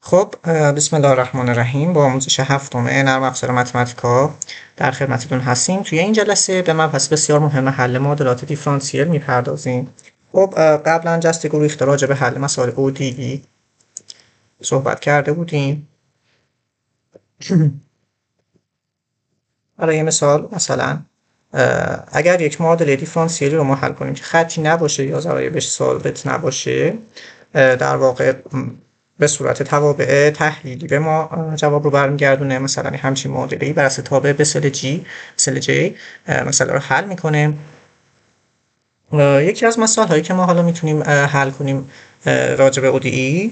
خب بسم الله الرحمن الرحیم. با آموزش هفتم نرم افزار متماتیکا در خدمتتون هستیم. توی این جلسه به مبحث بسیار مهم حل معادلات دیفرانسیل میپردازیم. خب قبلا جست گروه راجع به حل مسائل ODE صحبت کرده بودیم. برای مثال مثلا اگر یک معادله دیفرانسیلی رو ما حل کنیم که خطی نباشه یا ضرایبش ثابت نباشه، در واقع به صورت توابع تحلیلی به ما جواب رو برمیگردونه. مثلا همچین معادله‌ای بر اساس تابع به سل J مسئله رو حل میکنه. یکی از مسائل هایی که ما حالا میتونیم حل کنیم راجع به ODE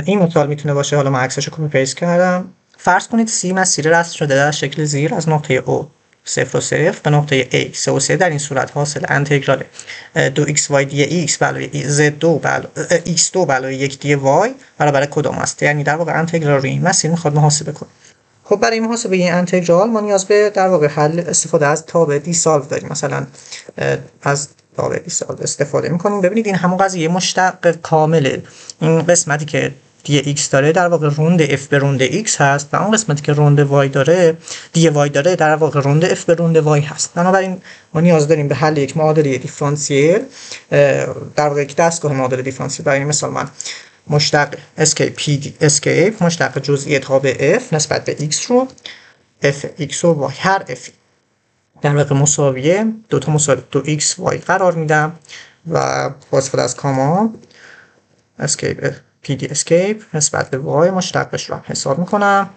این مثال میتونه باشه. حالا من عکسش رو کپی پیست کردم. فرض کنید C مسیر رسم شده در شکل زیر از نقطه O 0 و 0 به نقطه A 3 و 3. در این صورت حاصل انتگرال 2xy دی x بلای z2 x2 بلای 1 دی y برابر کدام است؟ یعنی در واقع انتگرال روی این مسیر میخواد محاسبه کنه. خب برای محاسبه این انتگرال ما نیاز به در واقع حل استفاده از تابع دی سالو داریم. مثلا از تابع دی سالو استفاده میکنیم. ببینید این همون قضیه مشتق کامله. این قسمتی که دی x داره در واقع روند f به روند x هست و اون قسمتی که روند y داره دی y داره در واقع روند f به روند y هست. بنابراین ما نیاز داریم به حل یک معادله دیفرانسیل، در واقع یک دستگاه معادله دیفرانسیل. برای مثال من مشتق اسکیپ مشتق جزئی تابع f نسبت به x رو f x و y هر f در واقع مساویه دو x y قرار میدم و با استفاده از کاما اسکیپ pd اسکیپ نسبت به y مشتقش رو حساب میکنم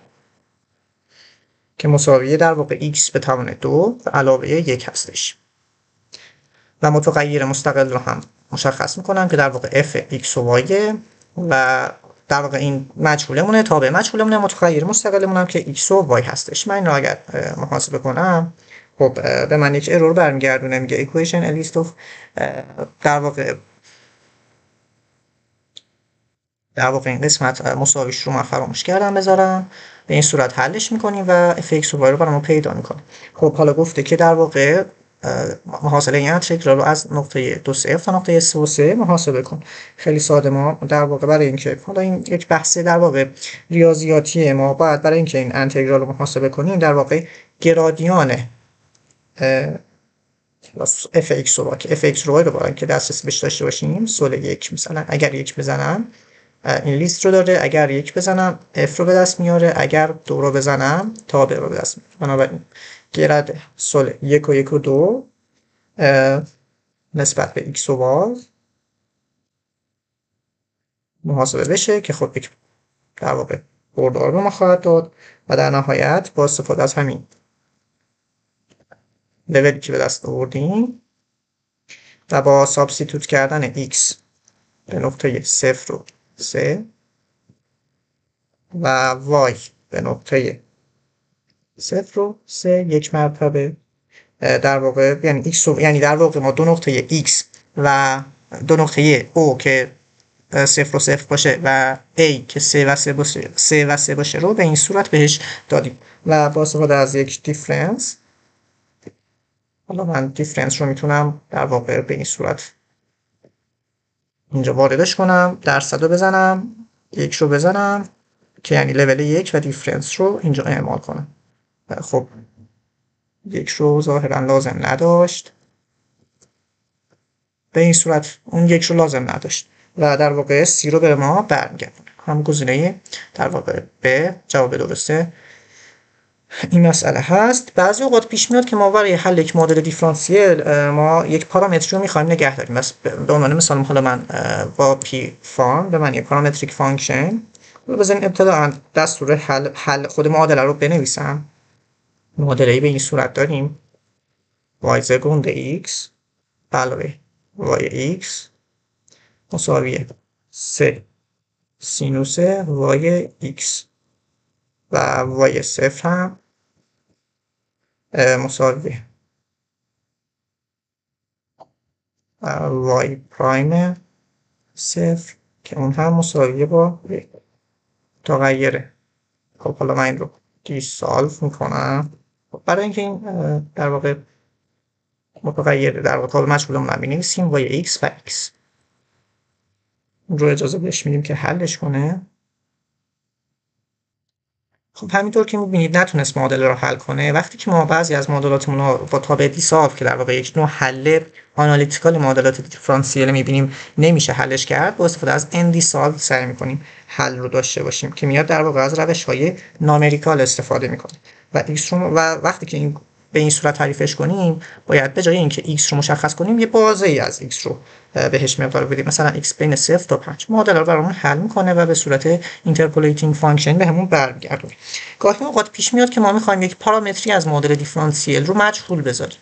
که مساویه در واقع x به توان 2 علاوه 1 هستش و متغیر مستقل رو هم مشخص میکنم که در واقع f x و y و در واقع این مجهولمونه، تابع مجهولمونه، متغیر مستقلمون هم که x و y هستش. من اینو اگر محاسبه کنم خب به من یک ارور برمیگردونه، میگه equation a list of در واقع این قسمت مساویش رو من فراموش کردم بذارم. به این صورت حلش میکنیم و f x و y رو برامون پیدا میکنیم. خب حالا گفته که در واقع محاصله این انتگرال رو از نقطه 2 0 تا نقطه 3 و 3 محاسبه کن. خیلی ساده. ما در واقع برای اینکه حالا این یک بحث در واقع ریاضیاتیه، ما باید برای اینکه این انتگرال رو محاسبه کنیم در واقع گرادیان f x و y که f x و y رو برای اینکه دسترسی بهش داشته باشیم سول 1 مثلا اگر 1 بزنم این لیست رو داره، اگر 1 بزنم f رو به دست میاره، اگر 2 رو بزنم تابع رو به دست میاره. بنابراین گرد سول 1 و 1 و 2 نسبت به x و y محاسبه بشه که خب یک در واقع بردار به ما خواهد داد و در نهایت با استفاده از همین لولی که به دست آوردیم و با سابستیتوت کردن x به نقطه 0 و 3 و y به نقطه 0 و 3 یک مرتبه در واقع یعنی در واقع ما دو نقطه x و دو نقطه o که 0 و 0 باشه و a که 3 و 3 باشه رو به این صورت بهش دادیم و با استفاده از یک دیفرنس، حالا من دیفرنس رو میتونم در واقع به این صورت اینجا واردش کنم، درصد رو بزنم، 1 رو بزنم که یعنی لول 1 و دیفرنس رو اینجا اعمال کنم. خب 1 رو ظاهرا لازم نداشت، به این صورت اون 1 رو لازم نداشت و در واقع C رو به ما برمیگردونه. هم گزینه در واقع به جواب درسته این مسئله هست. بعضی اوقات پیش میاد که ما برای حل یک معادله دیفرانسیل ما یک پارامتری رو میخوایم نگه داریم. بس به عنوان مثال حالا من با پی فارم به من یک پارامتریک فانکشن بزنیم ابتدا دستور حل خود معادله رو بنویسم. معادله‌ای به این صورت داریم y گنده x علاوه y x مساوی 3 سینوس y x و y صفر هم مساوی y پرایم صفر که اون هم مساویه با تغییره. خب حالا من این رو دیسالف میکنم برای اینکه این در واقع متغیر در واقع تابع مجهولمون رو می‌نویسیم y x و x رو اجازه بهش میدیم که حلش کنه. خب همینطور که می‌بینید نتونست معادله رو حل کنه. وقتی که ما بعضی از معادلاتمون رو با تابع دیسالو که در واقع یک نوع حل آنالیتیکال معادلات دیفرانسیل می‌بینیم نمیشه حلش کرد، با استفاده از اندیسالو سعی می‌کنیم حل رو داشته باشیم که میاد در واقع از روش‌های نامریکال استفاده می‌کنه و x رو و وقتی که این به این صورت تعریفش کنیم باید به جای اینکه x رو مشخص کنیم یه بازه‌ای از x رو بهش مقدار بدیم، مثلا x بین 0 تا 5 معادله رو برامون حل میکنه و به صورت اینترپولیتینگ فانکشن بهمون برمیگردونه. گاهی اوقات پیش میاد که ما میخوایم یک پارامتری از معادله دیفرانسیل رو مجهول بذاریم،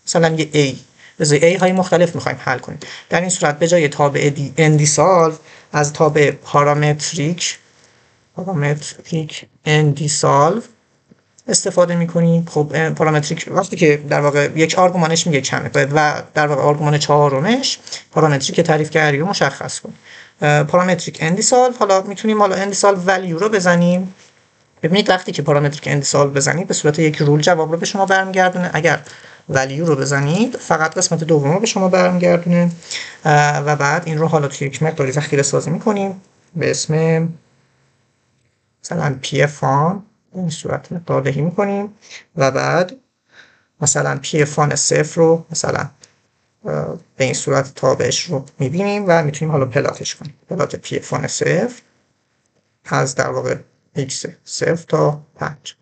مثلا یه a بذاریم a های مختلف میخوایم حل کنیم. در این صورت به جای تابع اندیسالو از تابع پارامتریک اندیسالو استفاده میکنیم. خب پارامتریک وقتی که در واقع یک آرگومانش میگه کمه و در واقع آرگومان چهارمش پارامتریک که تعریف کردی رو مشخص کنیم. پارامتریک اندیسالو، حالا میتونیم اندیسالو ولیو رو بزنیم. ببینید وقتی که پارامتریک اندیسالو بزنید به صورت یک رول جواب رو به شما برمیگردونه. اگر ولیو رو بزنید فقط قسمت دوم رو به شما برمیگردونه و بعد این رو حالا توی یک مقداری ذخیره سازی میکنیم به اسم مثلا پی فان، این صورت مقداردهی میکنیم و بعد مثلا پی فان صفر رو مثلا به این صورت تابعش رو میبینیم و میتونیم حالا پلاتش کنیم. پلات پی فان صفر از در واقع x صفر تا 5.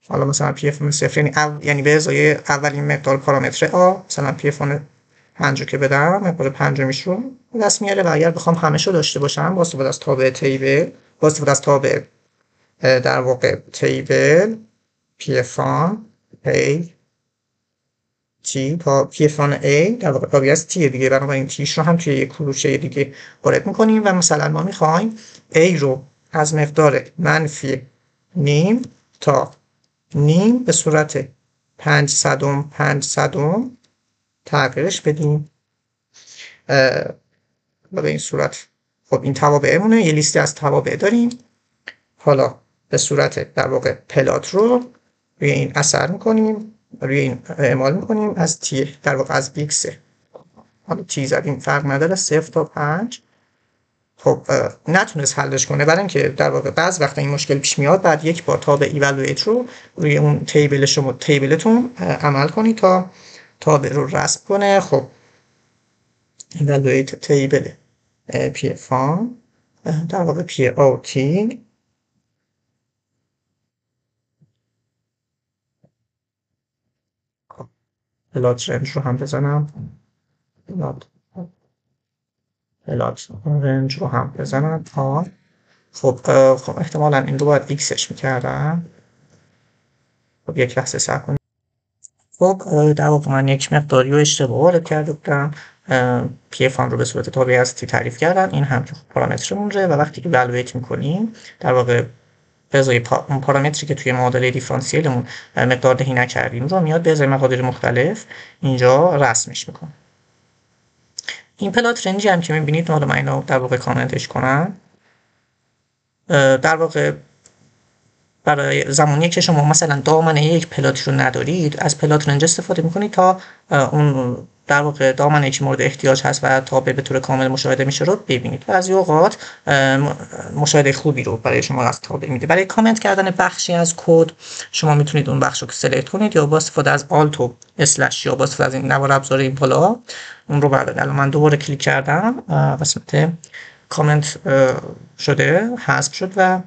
حالا مثلا پی فان صفر یعنی به ازای اولین مقدار پارامتر a مثلا پی فان 5 رو که بدم مقدار پنجمیش رو دست میاره و اگر بخوام همش رو داشته باشم با استفاده از تابع تیبل، با استفاده از تابع در واقع تیبل پی فان a t تا پی فان a در واقع تابع از t دیگه، بنابراین tش رو هم توی یک کلوچه دیگه وارد میکنیم و مثلا ما میخوایم a رو از مقدار منفی نیم تا نیم به صورت 500 تغییرش بدیم و به این صورت خب این توابعمونه. یه لیستی از توابع داریم. حالا به صورت در واقع پلات رو روی این اثر میکنیم، روی این اعمال میکنیم از تی در واقع از x. حالا تی زدیم فرق نداره 0 تا 5. خب نتونست حلش کنه برای اینکه در واقع بعض وقتا این مشکل پیش میاد. بعد یک بار تابع ایوالویت رو روی اون تیبل شما تیبلتون عمل کنید تا تابع رو رسم کنه. خب ایوالویت تیبل پی فان در واقع پی او تی پلات رنج رو هم بزنم، پلات رنج رو هم بزنم تا خب احتمالا این رو باید ایکسش میکردم. خب یک لحظه صبر کنید. خب در واقع من یک مقداری رو اشتباه وارد کرده بودم. پی فان رو به صورت تابع از تی تعریف کردم. این هم که پارامترمونه و وقتی که ایوالویت میکنیم در واقع به ازای اون پارامتری که توی معادله دیفرانسیلمون مقدار دهی نکردیم رو میاد به ازای مقادیر مختلف اینجا رسمش میکنه. این پلات رنجی هم که میبینید، حالا من اینو در واقع کامنتش کنم، در واقع برای زمانی که شما مثلا دامنه یک پلاتی رو ندارید از پلات رنج استفاده میکنید تا اون در واقع دامنه که مورد احتیاج هست و تابع به طور کامل مشاهده میشه رو ببینید. بعضی اوقات مشاهده خوبی رو برای شما از تابع میده. برای کامنت کردن بخشی از کد شما میتونید اون بخش رو سلکت کنید یا با استفاده از آلت و اسلش یا با استفاده از این نوار ابزار این بالا اون رو بردارید. الان من دوباره کلیک کردم قسمت کامنت شده حذف شد و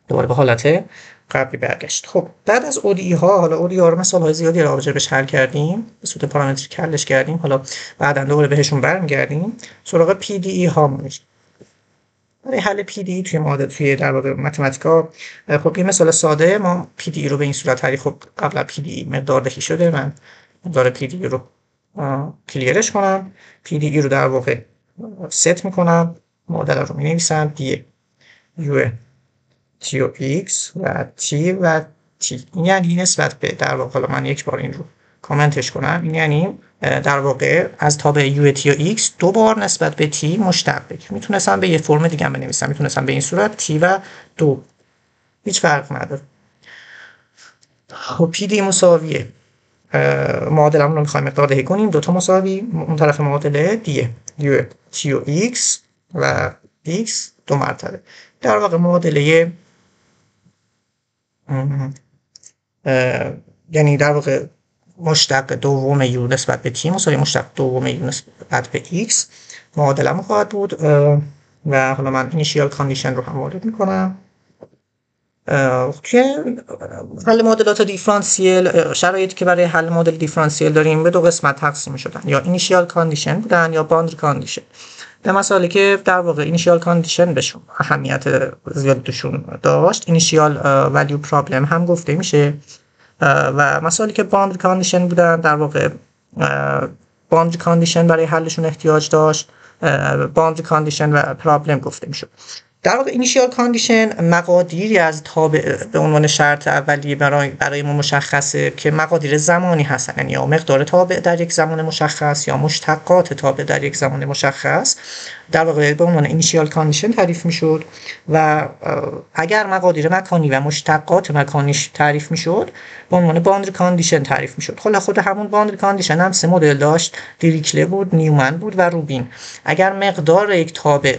دوباره به حالت قبلی برگشت. خب بعد از ODE ها، حالا ODE ها رو مثال های زیادی راجعش حل کردیم، به صورت پارامتریک حلش کردیم، حالا بعدا دوباره بهشون برمیگردیم. سراغ PDE ها میشه. برای حل PDE توی معادله توی در واقع متمتیکا خب یه مثال ساده ما PDE رو به این صورت تعریف، خب قبلا PDE مقدار دهی شده، من مقدار PDE رو کلیرش کنم. PDE رو در واقع ست میکنم، معادله رو مینویسم دی یو تی و x و t و t. این یعنی نسبت به در واقع من یک بار این رو کامنتش کنم، این یعنی در واقع از تابع u t و x دو بار نسبت به t مشتق بگیرم. میتونستم به یه فرم دیگه هم بنویسم، میتونستم به این صورت t و 2، هیچ فرق نداره. خب pd مساویه معادلمون رو میخوایم مقدار دهی کنیم، دوتا مساوی، اون طرف معادله دیه یو تی و ایکس و ایکس دو مرتبه. در واقع معادله یعنی در واقع مشتق دوم یو نسبت به تی مساوی مشتق دوم یو نسبت به ایکس معادلمون خواهد بود. و حالا من اینیشیال کاندیشن رو هم وارد میکنم. که حل معادلات دیفرانسیل، شرایطی که برای حل معادل دیفرانسیل داریم به دو قسمت تقسیم شدن، یا اینیشیال کاندیشن بودن یا باوندری کاندیشن. به مسائلی که در واقع اینیشیال کاندیشن بهشون اهمیت زیادشون داشت اینیشیال ولیو پرابلم هم گفته میشه، و مسائلی که باوندری کاندیشن بودن در واقع باوندری کاندیشن برای حلشون احتیاج داشت باوندری کاندیشن و پرابلم گفته میشد. در واقع اینیشیال کاندیشن مقادیری از تابع به عنوان شرط اولیه برای ما مشخصه که مقادیر زمانی هستن، یا مقدار تابع در یک زمان مشخص یا مشتقات تابع در یک زمان مشخص در واقع به عنوان اینیشیال کاندیشن تعریف میشد. و اگر مقادیر مکانی و مشتقات مکانیش تعریف میشد به عنوان باوندری کاندیشن تعریف میشد. خود همون باوندری کاندیشن هم سه مدل داشت، دیریچله بود، نیومن بود و روبین. اگر مقدار یک تابع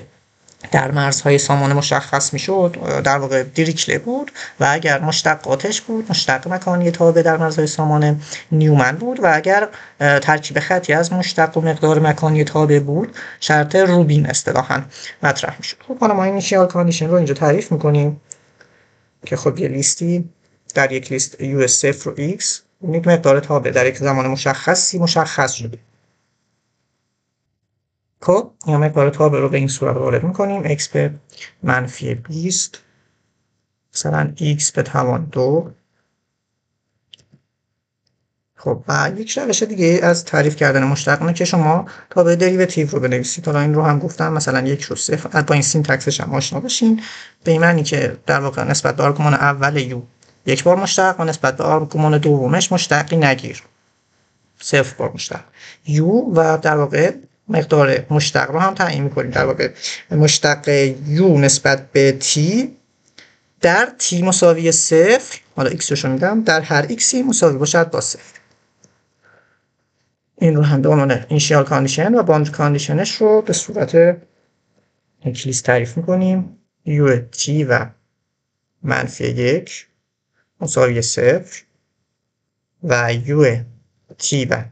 در مرزهای سامان مشخص میشد در واقع دیریچله بود، و اگر مشتقاتش بود مشتق مکانی تابع در مرزهای سامان نیومن بود، و اگر ترکیب خطی از مشتق و مقدار مکانی تابع بود شرط روبین اصطلاحاً مطرح میشد. خب حالا ما اینیشیال کاندیشن رو اینجا تعریف میکنیم که خب یه لیستی در یک لیست یو صفر و ایکس یک مقدار تابع در یک زمان مشخصی مشخص شده. خب یا مقدار تابع رو به این صورت وارد میکنیم، x به منفی 20 مثلا x به توان 2. خب و یک روش دیگه از تعریف کردن مشتق اینه که شما تابع دریوتیو رو بنویسید. حالا این رو هم گفتم مثلا یک رو صفر، با این سینتکسش هم آشنا بشین، به این معنی که در واقع نسبت به آرگومان اول یو یک بار مشتق و نسبت به آرگومان دومش مشتقی نگیر، صفر بار مشتق یو. و در واقع مقدار مشتق رو هم تعیین می‌کنیم، در واقع مشتق یو نسبت به تی در تی مساوی صفر، حالا x رو میدم، در هر x مساوی باشد با صفر. این رو هم به عنوان اینیشیال کاندیشن و باوندری کاندیشنش رو به صورت یک لیست تعریف می‌کنیم، یو تی و منفی یک مساوی صفر و یو تی و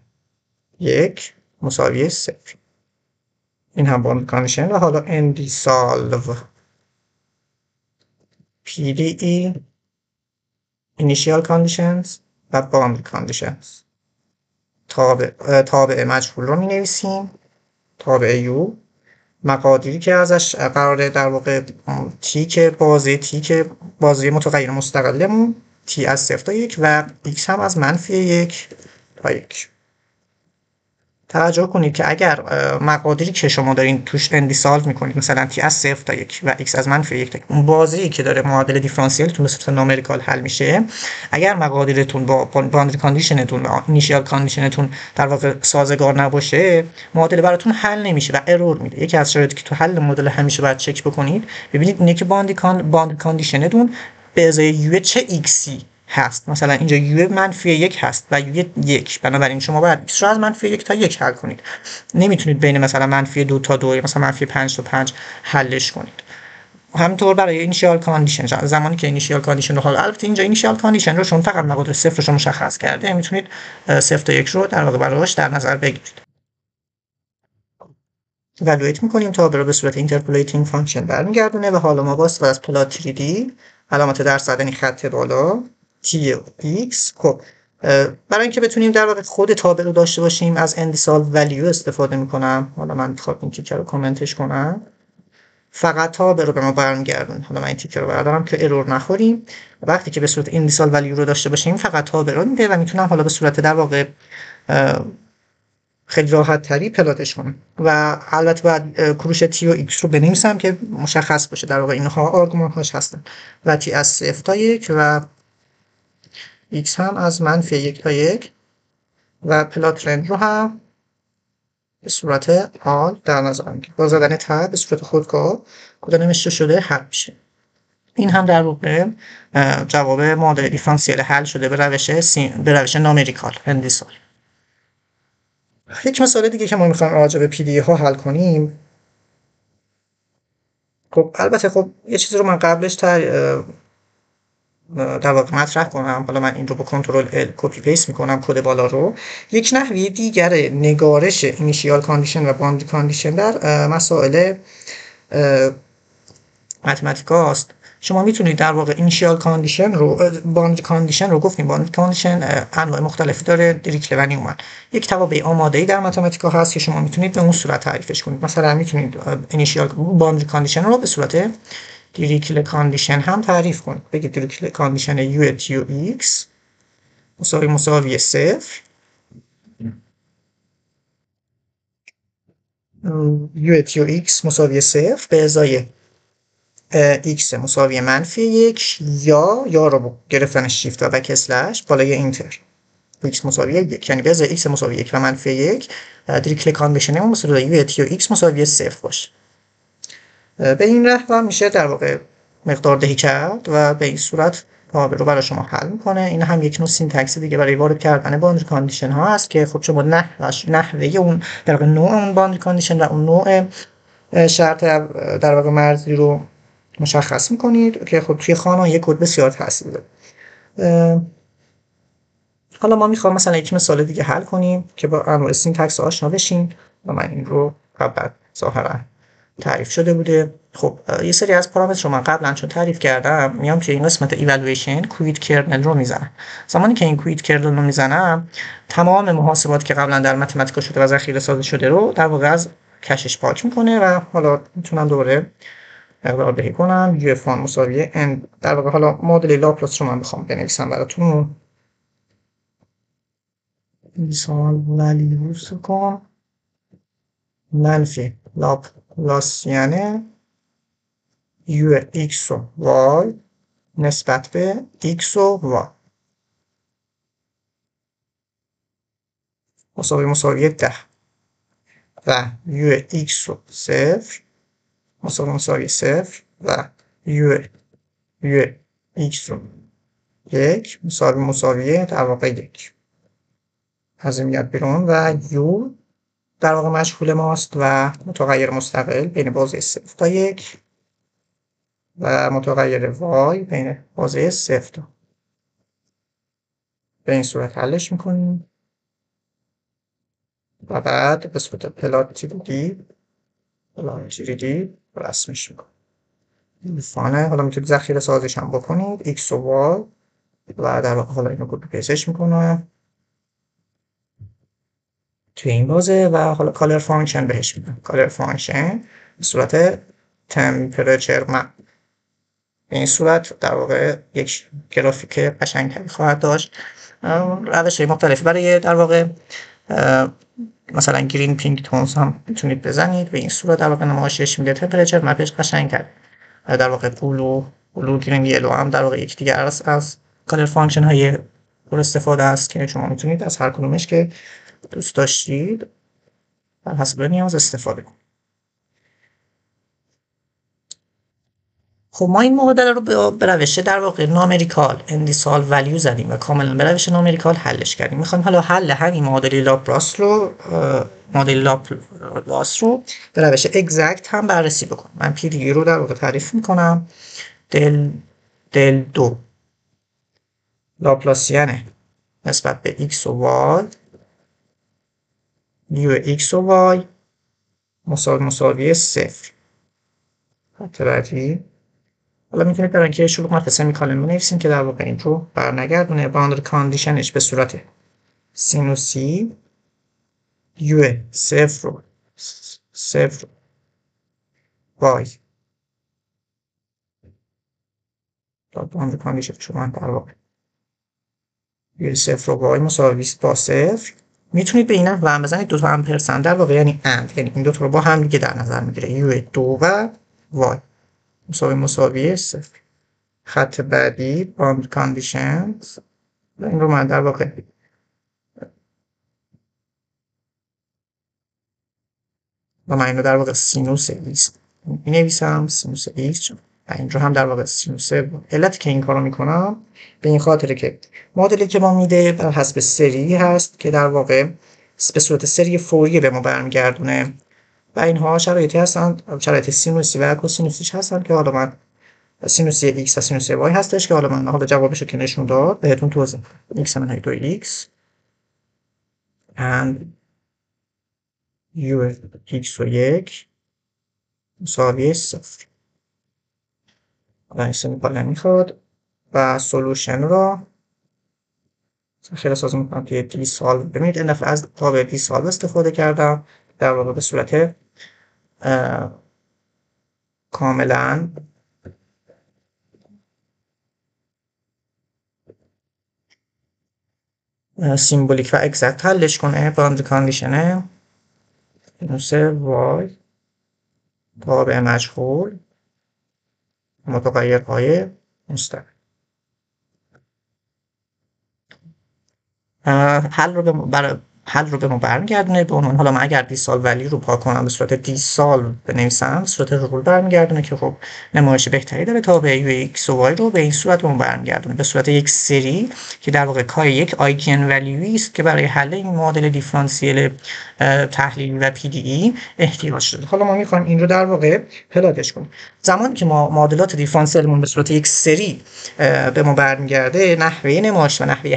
یک مساوی صفر. این هم باوندری کاندیشن. و حالا ND solve PDE initial conditions و boundary conditions. تابع مجهول رو می نویسیم، تابع یو، مقادیری که ازش قراره در واقع تی که بازی متغیر مستقلمون تی از 0 تا 1 و x هم از منفی 1 تا 1. توجه کنید که اگر مقادیری که شما دارین توش اندی سالو میکنید مثلا تی از 0 تا 1 و x از منفی 1 تا 1، اون بازی که داره معادله دیفرانسیلتون به صورت نومریکال حل میشه، اگر مقادیرتون با باوندری کاندیشنتون و اینیشیال کاندیشنتون در واقع سازگار نباشه معادله براتون حل نمیشه و ارور میده. یکی از شرایطی که تو حل معادله همیشه باید چک بکنید ببینید اینه که باوندری کاندیشنتون به ازای یو چه ایکسی هست. مثلا اینجا یو منفی 1 هست و یو 1، بنابراین شما باید x رو از منفی 1 تا 1 حل کنید. نمیتونید بین مثلا منفی 2 تا 2 مثلا منفی 5 تا 5 حلش کنید. همینطور برای اینیشیال کاندیشن، زمانی که اینیشیال کاندیشن رو حالا البته اینجا اینیشیال کاندیشن رو شما فقط مقادیر صفرش رو مشخص کرده، میتونید 0 تا 1 رو در واقع براش در نظر بگیرید. اِوالویت می‌کنیم تا به صورت اینترپولیتینگ فانکشن برمیگردونه. و حالا ما با استفاده از پلات 3D علامت درصد یعنی خط بالا تی و ایکس. خب برای اینکه بتونیم در واقع خود تابع رو داشته باشیم از اندی سالو ولیو استفاده میکنم. حالا من میخوام این تیکر رو کامنتش کنم، فقط تابع رو به ما برمیگردون. حالا من این تیکر رو بردارم که ارور نخوریم. وقتی که به صورت اندی سالو ولیو رو داشته باشیم فقط تابع رو میده و میتونم حالا به صورت در واقع خیلی راحت تری پلاتش کنم. و البته باید کروش تی و ایکس رو بنویسم که مشخص باشه در واقع اینها آرگومان هاش هستن، و تی از 0 تا 1 و x هم از منفی 1 تا 1 و پلات رنج رو هم به صورت حال در نظر میگیرم. با زدن تب به صورت خودکار کد نوشته شده حل میشه. این هم در واقع جواب معادله دیفرانسیل حل شده به روش نامریکال اندیسال. یک مثال دیگه که ما میخوایم راجع به PDE ها حل کنیم، خب البته خب یه چیزی رو من قبلش در واقع مطرح کنم. حالا من این رو با کنترل ال کپی پیست میکنم کد بالا رو. یک نحوه دیگر نگارش اینیشیال کاندیشن و باوندری کاندیشن در مسائل متمتیکا است. شما میتونید در واقع اینیشیال کاندیشن رو باوندری کاندیشن رو گفتیم. باوندری کاندیشن انواع مختلفی داره. دیریکله و نیومن یک توابع آماده‌ای در متمتیکا هست که شما میتونید به اون صورت تعریفش کنید. مثلا میتونید اینیشیال باوندری کاندیشن رو به صورت دیریکله کاندیشن هم تعریف کنید. بگید دیریکله کاندیشن u at ux مساوی 0 u at ux مساوی 0 به ازای x مساوی -1 یا رو گرفتن شیفت و بک اسلش بالای اینتر x مساوی 1، یعنی به ازای x مساوی 1 و -1 دیریکله کاندیشنمون مساوی u at x مساوی 0 باشه. به این نحو میشه در واقع مقدار دهی کرد و به این صورت معادله رو برای شما حل میکنه. این هم یک نوع سینتکس دیگه برای وارد کردن باوندری کاندیشن ها هست که خب شما نحوه اون در واقع نوع اون باوندری کاندیشن و اون نوع شرط در واقع مرزی رو مشخص میکنید که خب توی خانه یک کد بسیار تاثیر داره. حالا ما میخوام مثلا یک مثال دیگه حل کنیم که با انواع سینتکس آشنا بشین و من این رو قبلا ظاهرا تعریف شده بوده. خب یه سری از پارامتر رو من قبلا چون تعریف کردم میام توی این قسمت ایوالویشن کوید کرنل رو میزنم. زمانی که این کوید کرنل رو میزنم تمام محاسبات که قبلا در متمتیکا شده و ذخیره سازی شده رو در واقع از کشش پاک میکنه و حالا میتونم دوباره مقدار دهی کنم یو فان مساوی n. در واقع حالا معادله لاپلاس رو من بخوام بنویسم براتون. مثال ولیوز کن منفی لاپلاسیان u x و y نسبت به x و y مساوی 10 و u x و 0 مساوی 0 و u x و 1 مساوی در واقع 1 از این میاد بیرون و u در واقع مجهول ماست و متغیر مستقل بین بازه 0 تا 1 و متغیر y بین بازه 0 تا. به این صورت حلش میکنیم و بعد به صورت پلات تیریدی رسمش میکنیم. فانه حالا میتونید ذخیره سازش هم بکنید x و y و در واقع حالا اینو کپی پیستش میکنم توی این بازه و حالا کالر فانکشن بهش میدم. کالر فانکشن به صورت تمپرچر مپ به این صورت در واقع یک گرافیک قشنگتری خواهد داشت. روش‌های مختلفی برای در واقع مثلا گرین پینک تونز هم میتونید بزنید. به این صورت در واقع نمایشش میده. تمپرچر مپش قشنگ‌تر در واقع بلو گرین یلو هم در واقع یک دیگر از کالر فانکشن های پر استفاده است که شما میتونید از هر کدومش که دوست داشتید بر حسب نیاز استفاده کنید. خب ما این معادله رو به روش در واقع نامریکال اندیسال ولیو زدیم و کاملا به روش نامریکال حلش کردیم. میخوایم حالا حل همین معادله لاپلاس رو به روش اگزکت هم بررسی بکنیم. من PDE رو در واقع تعریف میکنم. دل 2 لاپلاسیان نسبت به x و y u x و y مساوی 0. خط بعدی حالا میتونید در اینکه شروع کنید سمیکالن بنویسیم که در واقع این رو برنگردونه. باوندری کاندیشنش به صورت سینوسی u 0 y باوندری کاندیشن شما در واقع u 0 y مساوی با 0. میتونید به این نحو هم بزنید. دو تا امپرسند در واقع یعنی یعنی این دو تا رو با هم دیگه در نظر میگیره. u 2 و y مساوی 0. خط بعدی باوندری کاندیشنز این رو من در واقع و من این رو در واقع سینوس ایکس می نویسم. سینوس ایکس و این رو هم در واقع سینوس. علتی که این کارو میکنم به این خاطره که مدلی که ما میده بر حسب سری هست که در واقع به صورت سری فوری به ما برمیگردونه و اینها شرایطی هستن، شرایط سینوسی و کوسینوسیش هستن که حالا من سینوسی x و سینوسی y هستش که حالا من حالا جوابشو که نشون داد بهتون توضیح میدم. x منهای 2x and u x و 1 مساوی 0. حالا این سمیکالن میخواد و سولوشن رو خیلی سازم میکنم که دی سالو. ببینید این دفعه از تابع دی سالو استفاده کردم در واقع به صورت کاملا سیمبولیک و اگزکت حلش کنه. باندری کاندیشنه سینوس y تابع مجهول متغیرهای مستقل. حل رو به ما برمیگردونه به عنوان، حالا من اگر دی سال ولی رو پاک کنم به صورت دی سال بنویسم به صورت رول برمیگردونه که خب نمایش بهتری داره تا به یو ایکس و وای رو به این صورت به ما برمیگردونه به صورت یک سری که در واقع کای یک آیگن ولیوی است که برای حل این معادله دیفرانسیل تحلیلی و پی دی ای احتیاج داره. حالا ما میخوایم این رو در واقع پلاتش کنیم. زمانی که ما معادلات دیفرانسیلمون به صورت یک سری به ما برمیگرده نحوه نمایش و نحوه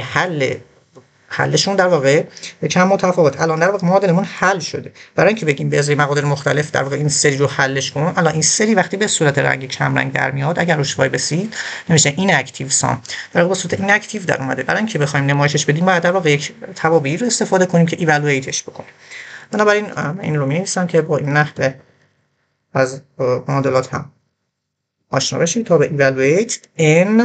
حلشون در واقع کم متفاوت. الان در واقع معادلمون حل شده. برای اینکه بگیم به ازای مقادیر مختلف در واقع این سری رو حلش کنیم، الان این سری وقتی به صورت رنگ کم رنگ در میاد اگر روش وای بسید نمیشه این اکتیو سام در واقع به صورت این اکتیو در اومده. برای اینکه بخوایم نمایشش بدیم باید در واقع یک توابعی رو استفاده کنیم که ایوالویتش بکنیم. بنابراین این رو می‌نویسم که با این نحوه از معادلات هم آشنا بشید تا به ایوالویت n.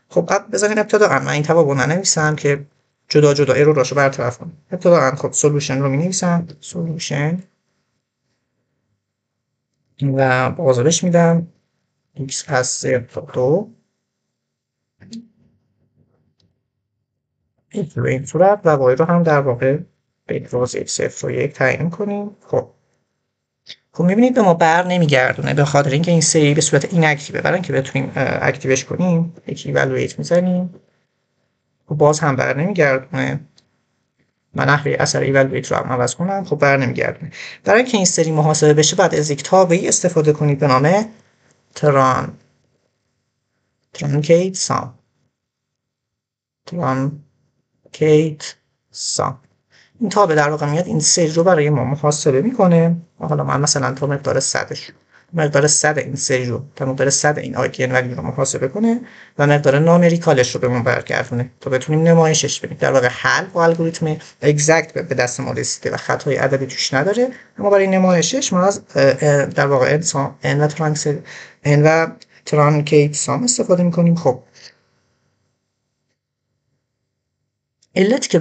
خب بذارین ابتدا من این توابع ننویسم که جدا جدا ایروراشو برطرف کنم. ابتدا خب سولوشن رو می‌نویسم سولوشن و بازارش میدم x از 0 تا 2 به این صورت و y رو هم در واقع به اعتراض 0 و 1 تعیین کنیم. خب می‌بینید به ما بر نمیگردونه به خاطر اینکه این سری به صورت این اکتیوه. برای اینکه بتونیم اکتیوش کنیم یک ایوالویت می‌زنیم خب باز هم بر نمیگردونه. من نحوه اثر ایوالویت رو هم عوض کنم خب بر نمیگردونه. برای اینکه این سری محاسبه بشه باید از یک تابعی استفاده کنید به نام ترانکیت سام. این تابع در واقع میاد این سری رو برای ما محاسبه میکنه. حالا من مثلا تا مقدار 100 این سری رو تا مقدار 100 این آیگن ولی رو محاسبه کنه و مقدار نامریکالش رو به ما برگردونه تا بتونیم نمایشش بدیم. در واقع حل با الگوریتم اگزکت به دست ما رسیده و خطای عددی توش نداره، اما برای نمایشش ما از در واقع n و ترانکیت سام استفاده میکنیم. خب علت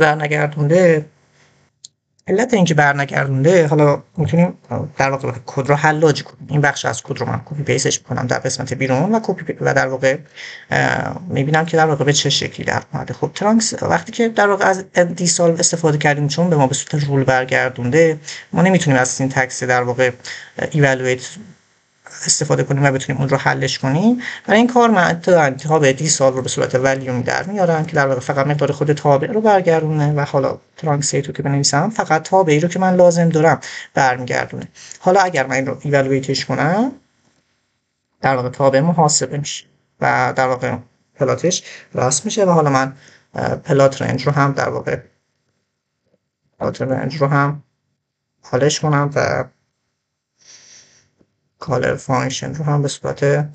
اینکه برنگردونده حالا میتونیم در واقع کد رو حلاج کنیم. این بخش از کد رو من کپی پیستش میکنم در قسمت بیرون و در واقع میبینم که در واقع به چه شکلی در اومده. خب ترانکس وقتی که در واقع از دی سالو استفاده کردیم چون به ما به صورت رول برگردونده ما نمیتونیم از سینتکس در واقع ایوالویت استفاده کنیم و بتونیم اون رو حلش کنیم. برای این کار من تابع دی سالو رو به صورت ولیوم در میارم که در واقع فقط مقدار خود تابع رو برگردونه و حالا ترانکسیت رو که بنویسم فقط تابعی رو که من لازم دارم برمیگردونه. حالا اگر من این رو ایوالویتش کنم در واقع تابع محاسبه میشه و در واقع پلاتش رسم میشه و حالا من پلات رنج رو هم در واقع حلش کنم و کالر فانکشن رو هم به صورت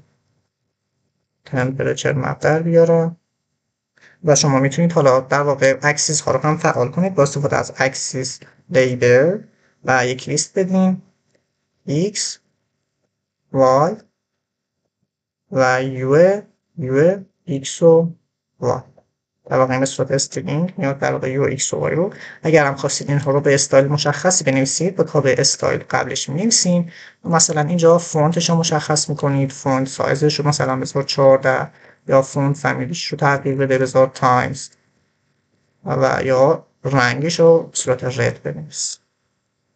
تمپرچر مپ در بیارم و شما میتونید حالا در واقع اکسیس ها رو هم فعال کنید با استفاده از اکسیس لیبل و یک لیست بدین x y و u x و y در واقع این به صورت استرینگ میاد در واقع u x و y رو. اگر هم خواستید اینها رو به استایل مشخصی بنویسید با تابع استایل قبلش می‌نویسین. مثلا اینجا فونتش رو مشخص میکنید، فونت سایزش رو مثلا بذار 14 یا فونت فامیلیش رو تغییر بده بذار تایمز و یا رنگش رو به صورت رد بنویس.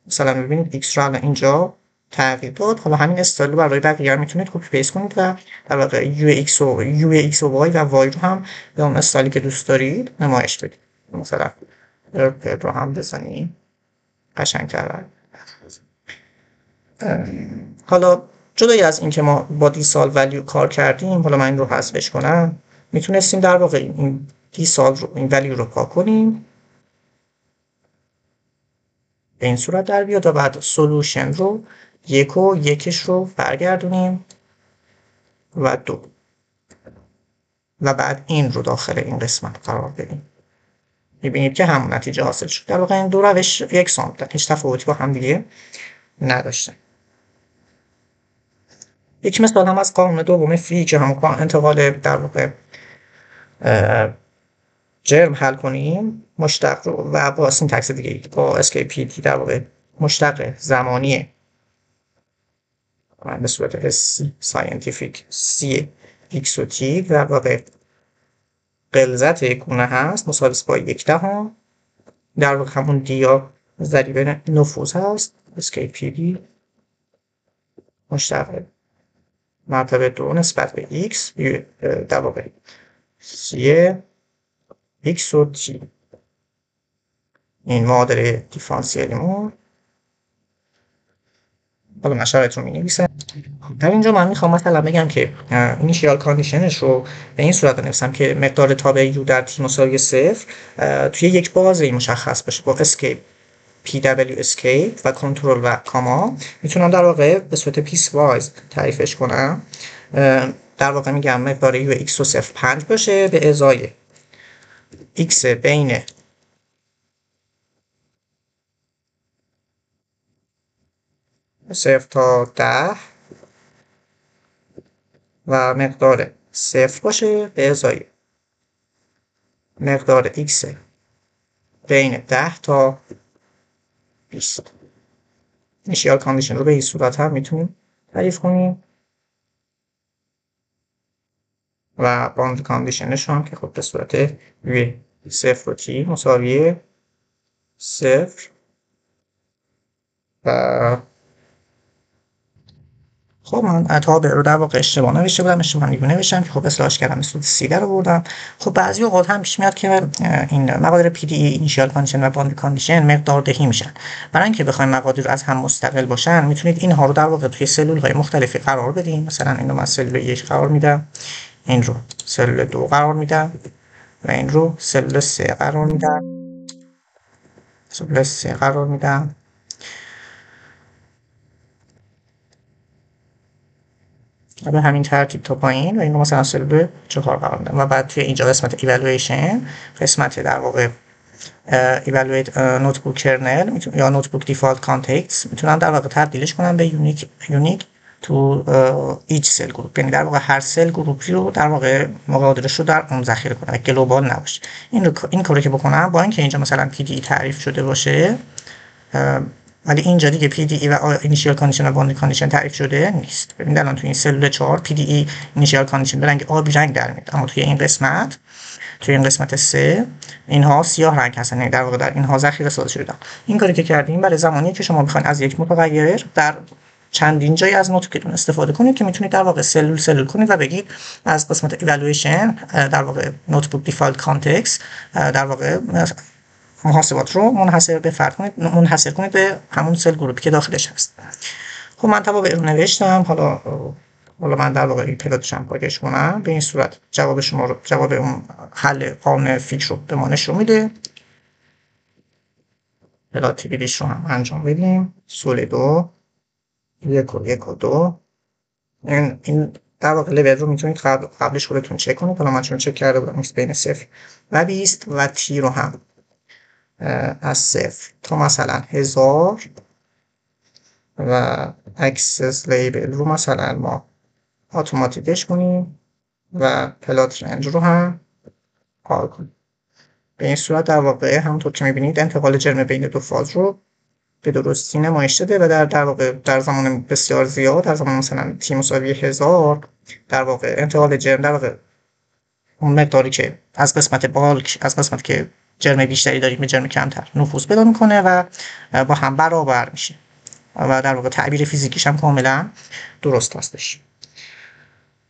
مثلا میبینید x رو الان اینجا تغییر داد. حالا همین استایل رو برای بقیه هم میتونید کپی پیست کنید و در واقع یو ایکس و وای رو هم به اون استایلی که دوست دارید نمایش بدید. مثلا رو هم بزنید قشنگ‌تر. حالا جدای از اینکه ما با دیسال ولیو کار کردیم، حالا من این رو حذفش کنم، میتونستیم در واقع این دیسال رو، این ولیو رو پاک کنیم به این صورت در بیاد و بعد سولوشن رو 1 و 1 رو برگردونیم و 2 و بعد این رو داخل این قسمت قرار بدیم. میبینید که همون نتیجه حاصل شد. در واقع این دو روش یکسان بودن، هیچ تفاوتی با هم دیگه نداشتن. یک مثال هم از قانون دوم فی که هم انتقال در واقع جرم حل کنیم، مشتق رو و با سینتکس دیگه با اسکیپ پی دی در واقع مشتق زمانی به صورت ساینتیفیک سی ایکس و تی در واقع غلظت گونه هست مساوی با 1/10 در واقع همون دیا ضریب نفوذ هست. اسکیپ پی دی مشتق مرتبه 2 نسبت به ایکس در واقع سی ایکس و تی، این معادله دیفرانسیلیمون. حالا من شرایط رو می‌نویسم. در اینجا من میخوام مثلا بگم که اینیشیال کاندیشنش رو به این صورت بنویسم که مقدار تابع یو در تی مساوی 0 توی یک بازه مشخص بشه با اسکیپ پی دبلیو اسکیپ و کنترل و کاما. میتونم در واقع به صورت پیس وایز تعریفش کنم. در واقع میگم مقدار یو ایکس و 0.5 باشه به ازای ایکس بین 0 تا 10 و مقدار 0 باشه به ازای مقدار ایکس بین 10 تا 20. اینیشیال کاندیشن رو به این صورت هم میتونیم تعریف کنیم و باند کاندیشنش هم که خب به صورت وی 0 و تی مساوی 0 و خب من تابع رو در واقع اشتباه نوشته بودم، اشتباه نوشتم که خب اصلاحش کردم به صورت سی در آوردم. خب بعضی اوقات هم پیش میاد که این مقادیر پی دی ای اینیشیال کاندیشن و باند کاندیشن مقدار دهی میشن. برای اینکه بخوایم مقادیر از هم مستقل باشن میتونید اینها رو در واقع توی سلول های مختلفی قرار بدین. مثلا اینو من سلول 1 قرار میدم، این رو سلول 2 قرار میدم و این رو سلول 3 قرار میدم، سلول 3 قرار میدم و به همین ترتیب تا پایین و این رو مثلا سلول 4 قرار میدم و بعد توی اینجا قسمت ایوالویشن، قسمت در واقع ایوالویت نوتبوک کرنل یا نوتبوک دیفالت کانتکست میتونم در واقع تبدیلش کنم به یونیک تو ایچ سل گروپ، یعنی در واقع هر سل گروپی رو در واقع مقادیرش رو در اون ذخیره کنم، گلوبال نباشه. این کارو که بکنم با اینکه اینجا مثلا پی دی ای تعریف شده باشه ولی اینجا دیگه پی دی ای و اینیشیال کاندیشن و باند کاندیشن تعریف شده نیست. ببینید الان توی این سلول 4 پی دی ای اینیشیال کاندیشن به رنگ آبی رنگ در میاد، اما توی این قسمت 3 اینها سیاه رنگ هستن، یعنی در واقع در اینها ذخیره سازی شده. این کاری که کردیم برای زمانی که شما بخواید از یک متغیر در چندین جایی از نوتبوکتون استفاده کنید که میتونید در واقع سلول کنید و بگید از قسمت ایوالویشن در واقع نوتبوک دیفالت کانتکست در واقع محاسبات رو منحصر کنید به همون سل گروپی که داخلش هست. خب من توابع رو نوشتم. حالا من در واقع این پلاتش هم پاکش کنم به این صورت جواب اون حل قانون فیک رو به ما نشون میده. پلات بیلیش رو هم انجام بدیم. سول 2 1 و 2 این در واقع لول رو میتونید قبلش خودتون چک کنید. حالا من چون چک کرده بودم بین 0 و 20 و تی رو هم از 0 تا مثلا 1000 و اکسس لیبل رو مثلا ما اتوماتیکش کنیم و پلات رنج رو هم کار کنیم. به این صورت در واقع همونطور که میبینید انتقال جرم بین دو فاز رو به درستی نمایش داده و در واقع در زمان بسیار زیاد، در زمان مثلا تی مساوی 1000 در واقع انتقال جرم در واقع اون مقداری که از قسمت بالک، از قسمت که جرم بیشتری داریم به جرم کمتر نفوذ پیدا میکنه و با هم برابر میشه. و در واقع تعبیر فیزیکیش هم کاملا درست هستش.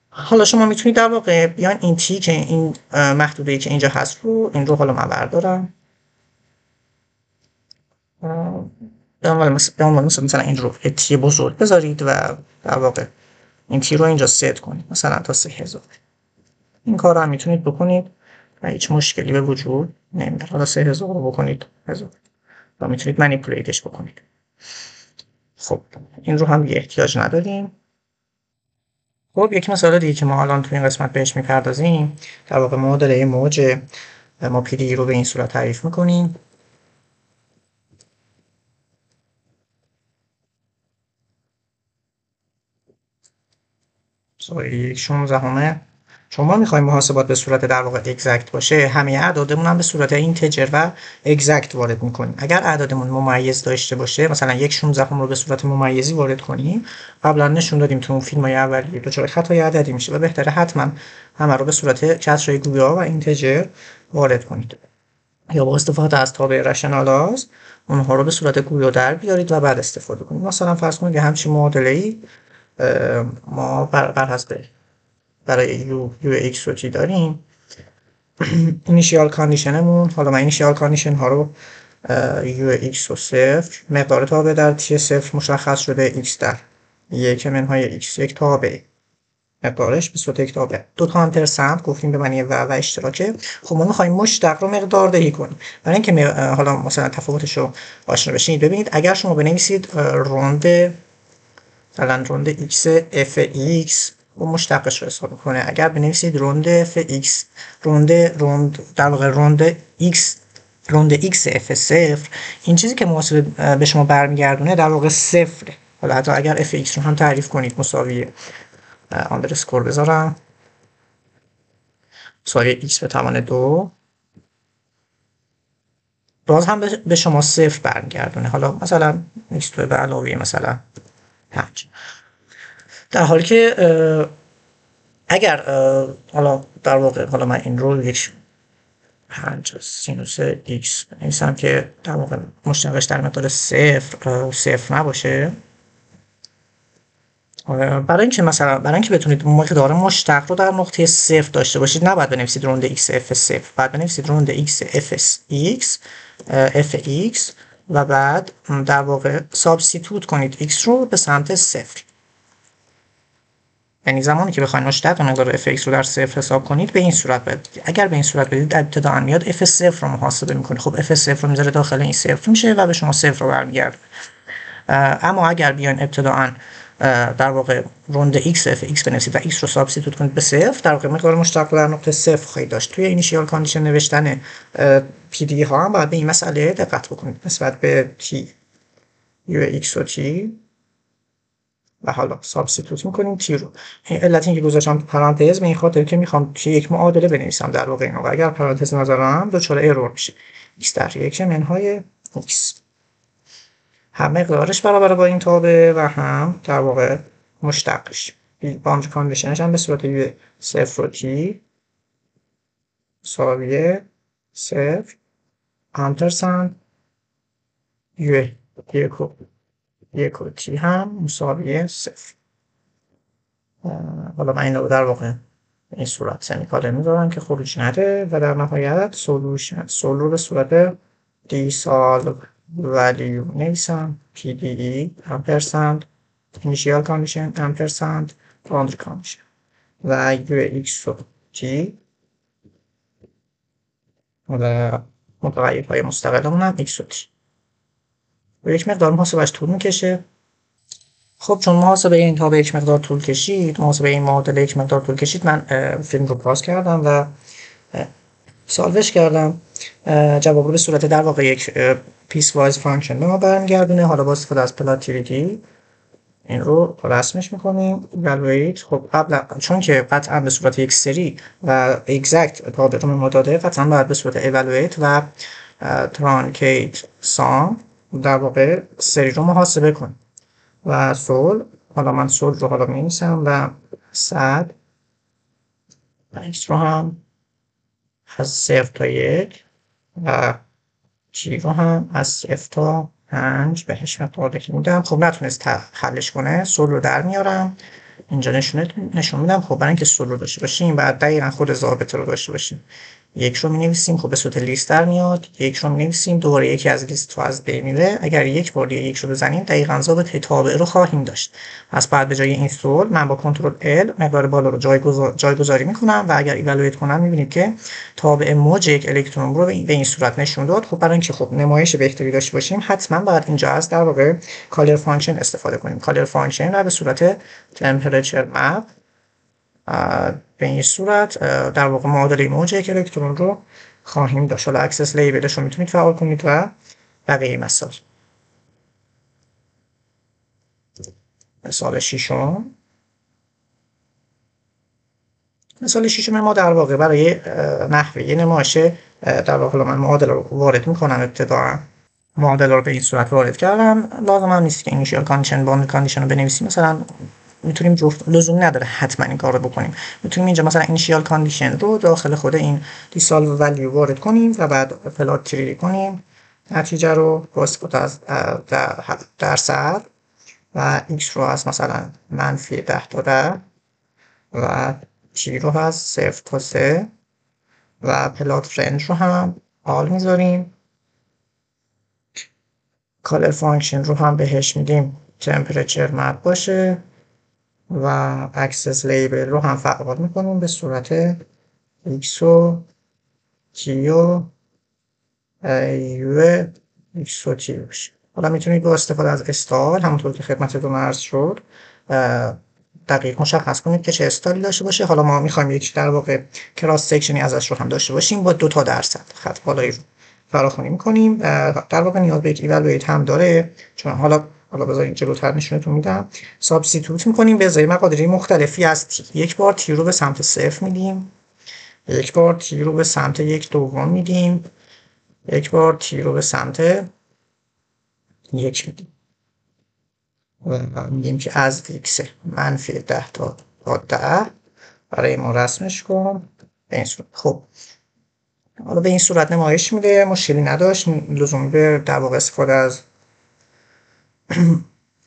حالا شما میتونید در واقع بیان این تی که این محدوده‌ای که اینجا هست رو این رو حالا من بردارم به عنوان مثلا این رو تی بزرگ بذارید و در واقع این تی رو اینجا ست کنید مثلا تا 3000. این کار رو هم میتونید بکنید و هیچ مشکلی به وجود نمیاد. حالا 3000 رو بکنید 1000 و میتونید منیپولیتش بکنید. خب این رو هم احتیاج نداریم. خب یک مثال دیگه که ما الان تو این قسمت بهش میپردازیم در واقع معادله موج ما پی دی رو به این صورت تعریف میکنیم. یک 16 چون ما میخوایم محاسبات به صورت در واقع اگزکت باشه، همه اعدادمون هم به صورت اینتجر و اگزکت وارد میکنیم. اگر اعدادمون ممیز داشته باشه، مثلا یک 16 رو به صورت ممیزی وارد کنیم، قبلا نشون دادیم تو اون فیلم‌های اولیه دچار خطای عددی میشه و بهتره حتما همه رو به صورت کسرهای گویا و اینتجر وارد کنید. یا با استفاده از تابع رشنالاز اونها رو به صورت گویا در بیارید و بعد استفاده کنید. مثلا فرض کنید همچین معادله‌ای ما بر حسب برای یو ایکس رو چی داریم اینیشیال کاندیشنمون. حالا من اینیشیال کاندیشن ها رو یو ایکس و صفر، مقدار تابع در تی صفر مشخص شده ایکس در یک منهای ایکس، یک تابع مقدارش به صورت یک تابع، دو تا امپرسند گفتیم به معنی و اشتراکه. خب ما میخوایم مشتق رو مقدار دهی کنیم. برای اینکه حالا مثلا تفاوتش رو آشنا بشید، ببینید اگر شما بنویسید روند مثلا روند ایکس اف ایکس و مشتقش رو حساب کنه، اگر بنویسید روند اف ایکس روند در واقع روند ایکس اف صفر، این چیزی که محاسبه به شما برمیگردونه در واقع صفره. حالا حتی اگر اف ایکس رو هم تعریف کنید مساوی آندرسکور بذارم مساوی ایکس به توان 2، باز هم به شما صفر برمیگردونه. حالا مثلا ایکس به علاوه مثلا 5، در حالی که اگر حالا در واقع حالا من این رو یک 5 سینوس ایکس بنویسم که در واقع مشتقش در مقدار صفر نباشه، برای اینکه بتونید مقدار مشتق رو در نقطه صفر داشته باشید نباید بنویسید روند ایکس اف صفر، بعد بنویسید روند ایکس اف ایکس و بعد در واقع سابستیتوت کنید ایکس رو به سمت صفر. یعنی زمانی که بخواید مشتق مقدار f(x) رو در صفر حساب کنید به این صورت بدید. اگر به این صورت بدید ابتداً میاد f(0) رو محاسبه میکنه. خب f(0) رو میذاره داخل این صفر میشه و به شما صفر رو برمیگرده. اما اگر بیاین ابتداً در واقع روند x f(x) بنویسید و x رو سابستیتوت کنید به صفر، در واقع مقدار مشتق رو در نقطه صفر خواهید داشت. توی اینیشیال کاندیشن نوشتن پی دی ها هم باید به این مسئله دقت بکنید نسبت به t u x و t و حالا سابستیتوت میکنیم تی رو. علت اینکه گذاشتم تو پرانتز به این خاطر که میخوام که یک معادله بنویسم در واقع اینو و اگر پرانتز نذارم دچار ارور میشه. x در یک منهای x هم مقدارش برابر با این تابع و هم در واقع مشتقش. باوندری کاندیشنش هم به صورت یو صفر و تی مساوی صفر امپرسند یو یک و تی هم مساوی صفر. حالا من این رو در واقع این صورت سمیکالن میذارم که خروج نده و در نهایت سول رو به صورت دی سال ولیو نویسم پی دی ای امپرسند اینیشیال کاندیشن امپرسند باوندری کاندیشن و یو ایکس و تی و متغیرهای مستقلمون هم ایکس و تی و یک مقدار محاسبهش طول میکشه. خب چون محاسبه این تابع یک مقدار طول کشید، محاسبه این معادله یک مقدار طول کشید، من فیلم رو پاس کردم و سالوش کردم. جواب رو به صورت در واقع یک پیس وایز فانکشن به ما برمیگردونه. حالا با استفاده از پلاتیلیتی این رو رسمش میکنیم evaluate. خب قبلا چون که قطعا به صورت یک سری و exact تابع رو ما داده، قطعا باید به صورت evaluate و truncate sum در واقع سری رو محاسبه کنیم و سول. حالا من سول رو حالا می‌نویسم و 100 x رو هم از 0 تا 1 و g رو هم از 0 تا 5 بهش مقدار دهی میدم. خب نتونست حلش کنه، سول رو در میارم اینجا نشون میدم. خب برای اینکه سول رو داشته باشیم بعد دقیقا خود ضابط رو داشته باشیم. یک رو می‌نویسیم، خب به صورت لیست در میاد. یک رو می‌نویسیم، دوباره یکی از لیست رو از بین میره. اگر یک بار دیگه یک رو بزنیم دقیقاً ضابط تابع رو خواهیم داشت. پس بعد به جای این سول من با کنترل L مقدار بالا رو جایگذاری میکنم و اگر ایوالویت کنم میبینید که تابع موج یک الکترون رو به این صورت نشون داد. خب برای اینکه خب نمایش بهتری داشته باشیم حتما باید اینجا از در واقع کالر فانکشن استفاده کنیم. کالر فانکشن رو به صورت تمپرچر مپ به این صورت در واقع معادله موج یک الکترون رو خواهیم داشت. حالا اکسس لیبلش رو میتونید فعال کنید و بقیه مثال ششم. مثال ششم ما در واقع برای نحوه نمایش در واقع من معادله رو وارد میکنم. ابتدا معادله رو به این صورت وارد کردم. لازم هم نیست که اینیشیال کاندیشن باوندری کاندیشن رو بنویسیم. مثلا میتونیم جفت، لزوم نداره حتما این کار رو بکنیم. میتونیم اینجا مثلا اینیشیال کاندیشن رو داخل خود این دیسالو ولیو وارد کنیم و بعد پلات تریلی کنیم نتیجه رو با استفاده از درصد و x رو از مثلا منفی 10 تا 10 و t رو از 0 تا 3 و پلات رنج رو هم حال میذاریم. کالر فانکشن رو هم بهش میدیم تمپرچر مپ باشه و اکسس لیبل رو هم فعال میکنیم به صورت x و t و u x و t باشه. حالا میتونید با استفاده از استایل همونطور که خدمتتون عرض شد دقیق مشخص کنید که چه استایلی داشته باشه. حالا ما میخوایم یک در واقع کراس سکشنی ازش رو هم داشته باشیم با 2 درصد خط بالایی رو فراخوانی میکنیم. در واقع نیاز به یک ایوالویت هم داره، چون حالا بذارید جلوتر نشونتون میدم. سابستیتوت میکنیم به ازای مقادیری مختلفی از تی. یک بار تی رو به سمت 0 میدیم، یک بار تی رو به سمت 1/2 میدیم، یک بار تی رو به سمت 1 میدیم و میگیم که از x منفی 10 تا 10 برای ما رسمش کن به این صورت. خب حالا به این صورت نمایش میده، مشکلی نداشت، لزومی به در واقع استفاده از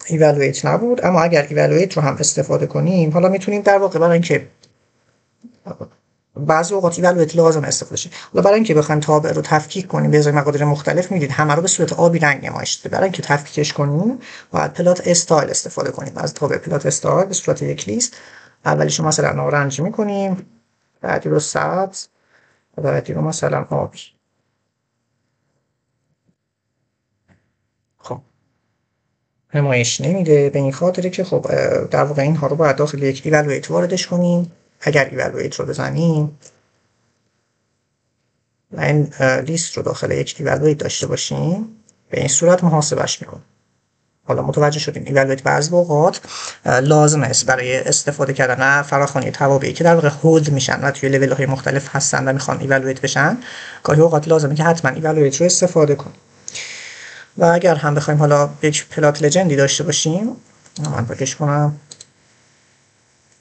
ایوالویت نبود. اما اگر ایوالویت رو هم استفاده کنیم حالا میتونیم در واقع برای اینکه بعضی اوقات ایوالویت لازم استفاده شه، حالا برای اینکه بخوایم تابع رو تفکیک کنیم به ازای مقادیر مختلف میدید همه رو به صورت آبی رنگ نمایش ده. برای اینکه تفکیکش کنیم باید پلات استایل استفاده کنیم. از تابع پلات استایل به صورت یک لیست اولیشو مثلا نارنجی میکنیم، بعدی رو سبز و بعدی رو مثلا آبی. خب نمایش نمیده به این خاطره که خب در واقع اینها رو باید داخل یک ایوالویت واردش کنیم. اگر ایوالویت رو بزنیم و این لیست رو داخل یک ایوالویت داشته باشیم به این صورت محاسبش میکنیم. حالا متوجه شدیم ایوالویت بعضی اوقات لازم است برای استفاده کردن فراخوانی توابعی که در واقع هولد میشن و توی لول های مختلف هستن و میخوان ایوالویت بشن، گاهی اوقات لازمه که حتما ایوالویت رو استفاده کنیم. و اگر هم بخوایم حالا یک پلات لجندی داشته باشیم، من پاکش کنم،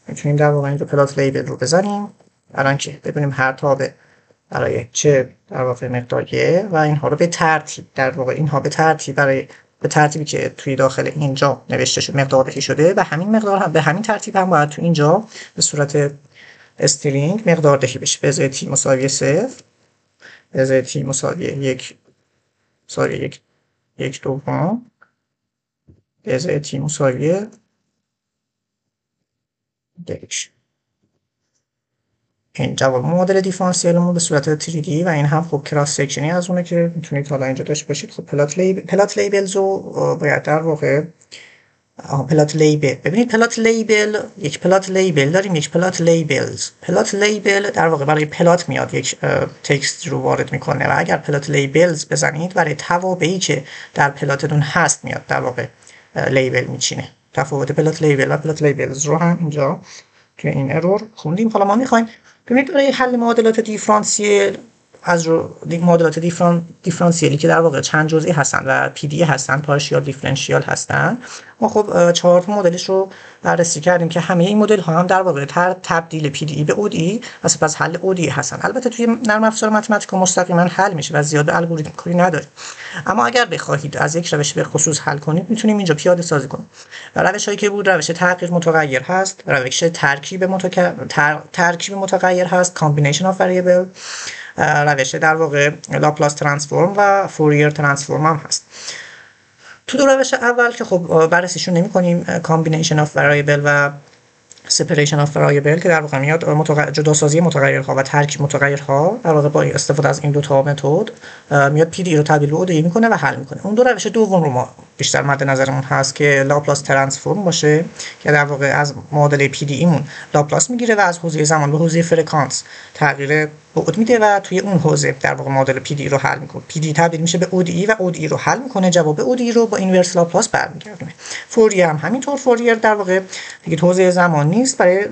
میتونیم در واقع اینجا پلات لیبل رو بزنیم برای اینکه ببینیم هر تابع برای چه در واقع مقداریه و اینها رو به ترتیب در واقع اینها به ترتیب برای به ترتیبی که توی داخل اینجا نوشته شده مقدار دهی شده و همین مقدار هم به همین ترتیب هم باید تو اینجا به صورت استرینگ مقدار دهی بشه. به ازای تی مساوی 0، به ازای تی مساوی 1 مساوی 1/2، به ازای تی مساوی 1. این جواب معادله دیفرانسیلمون به صورت 3D و این هم خب کراس سکشنی از اونه که میتونید حالا اینجا داشته باشید. خب پلات لیبلز رو باید در واقع پلات لیبل ببینید. پلات لیبل یک پلات لیبل داریم، یک پلات لیبلز. پلات لیبل در واقع برای پلات میاد یک تکست رو وارد میکنه و اگر پلات لیبلز بزنید برای توابعی که در پلاتتون هست میاد در واقع لیبل میچینه. تفاوت پلات لیبل و پلات لیبلز رو هم اینجا توی این ارور خوندیم. حالا ما میخوایم ببینید برای حل معادلات دیفرانسیل از معادلات دیفرانسیلی که در واقع چند جزئی هستن و پی دی هستن، پارشیال دیفرنشیال هستن. ما خب 4 تا مدلش رو بررسی کردیم که همه این مدل ها هم در واقع تبدیل پی دی به او دی و سپس حل او دی هستن. البته توی نرم افزار متمتیک مستقیما حل میشه و زیاد به الگوریتم کاری نداره. اما اگر بخواهید از یک روش به خصوص حل کنید، میتونیم اینجا پیاده سازی کنیم. و روش‌هایی که بود، روش تغییر متغیر هست، روش ترکیب متغیر هست، کامبینیشن اف وریبل، روش در واقع لاپلاس ترانسفورم و فوریر ترانسفورم هم هست. تو دو روش اول که خب بررسیشون نمی‌کنیم، کامبینیشن اف وریبل و سپریشن اف وریبل که در واقع میاد جداسازی متغیرها و ترکیب متغیرها، در واقع با استفاده از این دو تا متد میاد پی دی رو تبدیل به او دی میکنه و حل میکنه. اون دو روش دوم رو ما بیشتر مد نظرمون هست که لاپلاس ترانسفورم باشه که در واقع از معادله پی دی ایمون لاپلاس میگیره و از حوزه زمان به حوزه فرکانس تغییر بعد میده و توی اون حوزه در واقع معادله پی دی رو حل میکنه. پی دی تبدیل میشه به او دی و او دی رو حل میکنه، جواب او دی رو با اینورس لاپلاس برمیگردونه. فوریر هم همینطور. فوریر در واقع دیگه حوزه زمان نیست، برای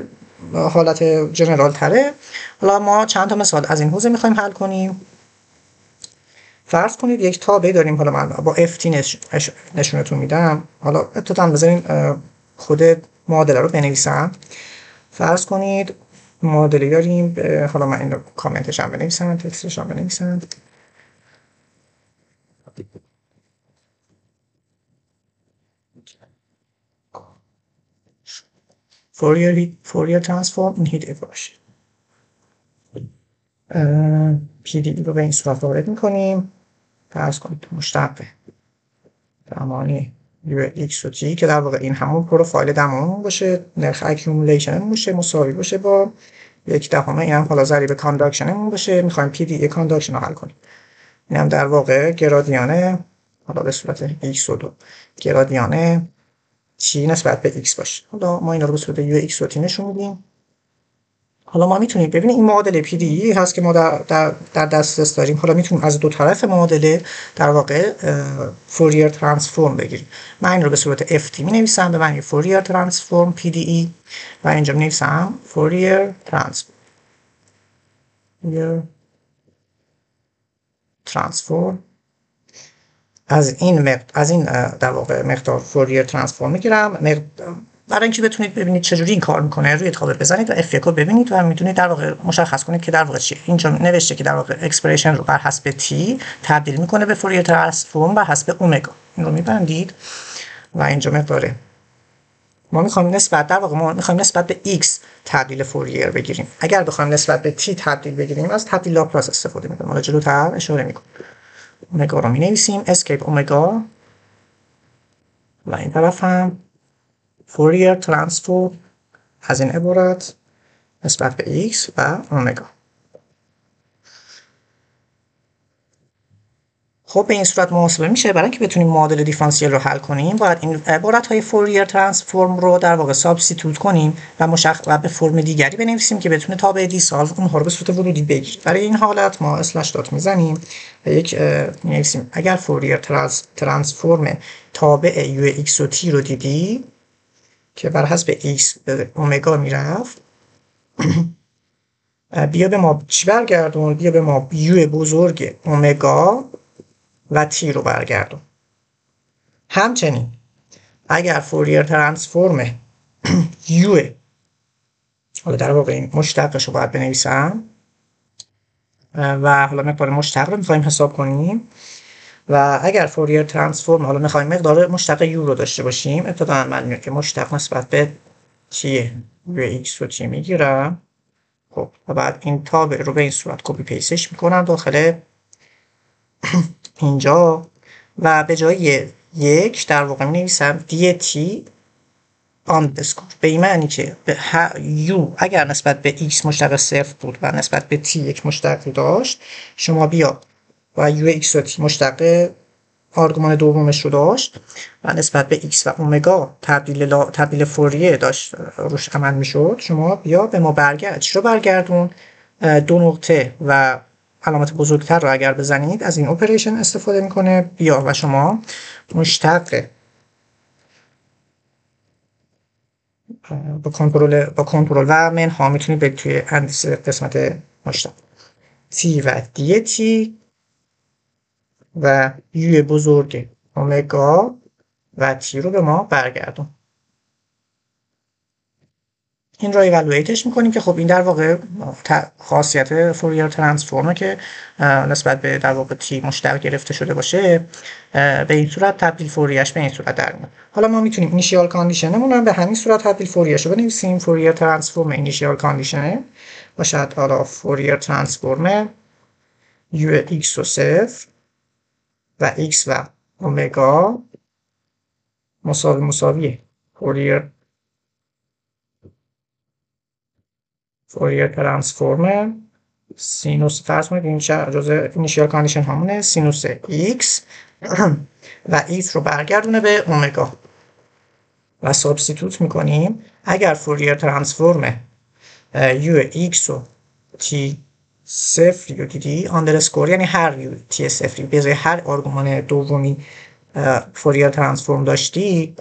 حالت جنرال تره. حالا ما چند تا مثال از این حوزه میخوایم حل کنیم. فرض کنید یک تابع داریم، حالا من با ft نشونتون میدم. حالا ابتداً بذارین خود معادله رو بنویسم. فرض کنید معادله داریم، حالا من این رو کامنتش هم بنویسم، تکستش هم بنویسم. فوریر ترانسفورم این هیت باشه. پی دی رو به این صورت وارد میکنیم. فرض کنید مشتق زمانی یو ایکس و جی که در واقع این همون پروفایل دمامون باشه، نرخ اکیومولیشنمون باشه مساوی باشه با 1/10، این هم حالا ضریب کانداکشنمون باشه. میخوایم پی دی کانداکشن رو حل کنیم. این هم در واقع گرادیان، حالا به صورت ایکس و 2 گرادیان چی نسبت به ایکس باشه. حالا ما اینا رو به صورت یو ایکس و تی نشون میدیم. حالا ما میتونیم ببینیم این معادله پی دی هست که ما در دسترس داریم. حالا میتونیم از دو طرف معادله در واقع فوریر ترانسفورم بگیریم. من این رو به صورت اف تی مینویسم به معنی فوریر ترانسفورم پی دی ای و اینجا مینویسم فوریر ترانسفورم. از این در واقع مقدار فوریر ترانسفورم میگیرم برای اینکه بتونید ببینید چجوری این کار میکنه. روی تابع بزنید و اف1 رو ببینید و میتونید در واقع مشخص کنید که در واقع چیه. اینجا نوشته که در واقع اکسپرشن رو بر حسب تی تبدیل میکنه به فوریر ترانسفورم بر حسب اومگا. این رو میبندید و اینجا مقداره ما میخوایم نسبت به x تبدیل فوریر بگیریم. اگر بخوایم نسبت به t تبدیل بگیریم، از تبدیل لاپلاس استفاده میکنیم. حالا جلوتر اشاره میکنم. اومگا رو مینویسیم اسکیپ اومگا و این طرف هم فوریر ترانسفورم از این عبارت نسبت به x و اومگا. خب به این صورت محاسبه میشه. برای اینکه بتونیم معادله دیفرانسیل رو حل کنیم، باید این عبارت های فوریر ترانسفورم رو در واقع سابستیتوت کنیم و به فرم دیگری بنویسیم که بتونه تابع دی سالو اونها رو به صورت ورودی بگیره. برای این حالت ما اسلش دات میزنیم و یک مینویسیم اگر فوریر ترانسفورم تابع یو ایکس و تی رو دیدی که بر حسب x به اومگا میرفت، بیا به ما چی برگردون؟ بیا به ما یو بزرگ اومگا و تی رو برگردون. همچنین اگر فوریر ترانسفورم یو، حالا در واقع این مشتقش رو باید بنویسم و حالا مقدار مشتق رو میخوایم حساب کنیم و اگر فوریر ترانسفورم حالا میخوایم مقدار مشتق یو رو داشته باشیم، ابتداً معلومه که مشتق نسبت به چیه یو ایکس رو چی میگیرم. خب و بعد این تابع رو به این صورت کپی پیستش میکنم داخل اینجا و به جای یک در واقع مینویسم دی تی آندرسکور، به این معنی که یو اگر نسبت به x مشتق صفر بود و نسبت به t یک مشتقی داشت، شما بیا و یو ایکس و تی مشتق آرگومان دومش رو داشت و نسبت به x و اومگا تبدیل فوریه داشت روش عمل میشد، شما بیا به ما برگرد. چی رو برگردون؟ دو نقطه و علامت بزرگتر رو اگر بزنید از این اپریشن استفاده میکنه. بیا و شما مشتق با کنترل و منها میتونید برید توی اندیس قسمت مشتق. تی و دی تی و یو بزرگ اومگا و تی رو به ما برگردون. این رو ایوالویتش میکنیم که خب این در واقع خاصیت فوریر ترانسفورمه که نسبت به در واقع تی مشتق گرفته شده باشه، به این صورت تبدیل فوریرش به این صورت در میاد. حالا ما میتونیم اینیشیال کاندیشنمون رو به همین صورت تبدیل فوریرش رو بنویسیم. فوریر ترانسفورم اینیشیال کاندیشنه باشد حالا فوریر ترانسفورم یو ایکس و صفر و ایکس و اومگا مساویه فوریر ترانسفورم سینوس، فرض کنید این جزء اینیشیال کاندیشن همونه، سینوس ایکس و ایکس رو برگردونه به اومگا و سابستیتوت میکنیم. اگر فوریر ترانسفورم یو ایکس و تی صفر رو دیدی، آندرسکور یعنی هر یو تی صفری به جای هر آرگومان دومی فوریر ترانسفورم داشتی،